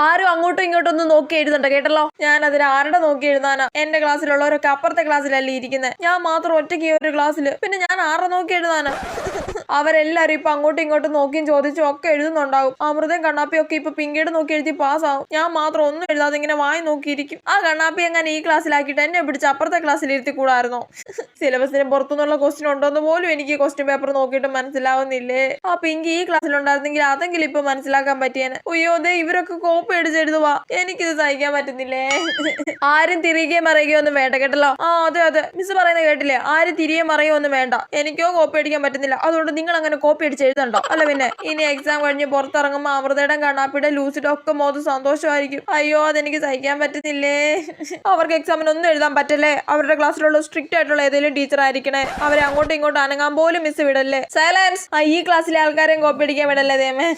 ആരും അങ്ങോട്ടും ഇങ്ങോട്ടും ഒന്നും നോക്കി എഴുതണ്ട കേട്ടല്ലോ. ഞാൻ അതിന് ആരുടെ നോക്കി എഴുതാനാ? എന്റെ ക്ലാസ്സിലുള്ളവരൊക്കെ അപ്പുറത്തെ ക്ലാസ്സിലല്ലേ ഇരിക്കുന്നത്, ഞാൻ മാത്രം ഒറ്റയ്ക്ക് ഒരു ക്ലാസ്സിൽ. പിന്നെ ഞാൻ ആരുടെ നോക്കി എഴുതാനാ? അവരെല്ലാരും ഇപ്പൊ അങ്ങോട്ടും ഇങ്ങോട്ടും നോക്കിയും ചോദിച്ചും ഒക്കെ എഴുതുന്നുണ്ടാവും. അമൃതയും കണ്ണാപ്പിയും ഒക്കെ ഇപ്പൊ പിങ്കീട് നോക്കി എഴുതി പാസ്സാവും. ഞാൻ മാത്രം ഒന്നും എഴുതാതെ ഇങ്ങനെ വായി നോക്കിയിരിക്കും. ആ കണ്ണാപ്പി എങ്ങനെ ഈ ക്ലാസ്സിലാക്കിയിട്ട് എന്നെ പിടിച്ച് അപ്പുറത്തെ ക്ലാസ്സിൽ ഇരുത്തി കൂടായിരുന്നോ? സിലബസിന് പുറത്തുനിന്നുള്ള ക്വസ്റ്റ്യൻ ഉണ്ടോന്ന് പോലും എനിക്ക് ക്വസ്റ്റ്യൻ പേപ്പർ നോക്കിയിട്ട് മനസ്സിലാവുന്നില്ലേ. ആ പിങ്കി ഈ ക്ലാസ്സിലുണ്ടായിരുന്നെങ്കിൽ അതെങ്കിലും ഇപ്പൊ മനസ്സിലാക്കാൻ പറ്റിയേനെ. അയ്യോ ദേ ഇവരൊക്കെ കോപ്പി അടിച്ച് എഴുതുവാ, എനിക്കിത് സഹിക്കാൻ പറ്റുന്നില്ലേ. ആരും തിരികെ മറിയുകയോ ഒന്നും വേണ്ട കേട്ടല്ലോ. ആ അതെ മിസ് പറയുന്നത് കേട്ടില്ലേ, ആരും തിരികെ മറിയോ ഒന്നും വേണ്ട. എനിക്കോ കോപ്പി അടിക്കാൻ പറ്റുന്നില്ല, അതുകൊണ്ട് നിങ്ങൾ അങ്ങനെ കോപ്പി അടിച്ച് എഴുതണ്ടോ. അല്ല പിന്നെ ഇനി എക്സാം കഴിഞ്ഞ് പുറത്തിറങ്ങുമ്പോ അമൃതയുടെ കണ്ണാപ്പിയുടെ ലൂസിയുടെ ഒക്കെ മോത് സന്തോഷമായിരിക്കും. അയ്യോ അതെനിക്ക് സഹിക്കാൻ പറ്റുന്നില്ലേ. അവർക്ക് എക്സാമിന് ഒന്നും എഴുതാൻ പറ്റല്ലേ. അവരുടെ ക്ലാസ്സിലുള്ള സ്ട്രിക്റ്റ് ആയിട്ടുള്ള ഏതെങ്കിലും ടീച്ചർ ആയിരിക്കണേ. അവരെ അങ്ങോട്ടും ഇങ്ങോട്ടും അനങ്ങാൻ പോലും മിസ് വിടല്ലേ. സൈലൻസ്. ഈ ക്ലാസ്സിലെ ആൾക്കാരെയും കോപ്പി അടിക്കാൻ വിടല്ലേ ദേമേ.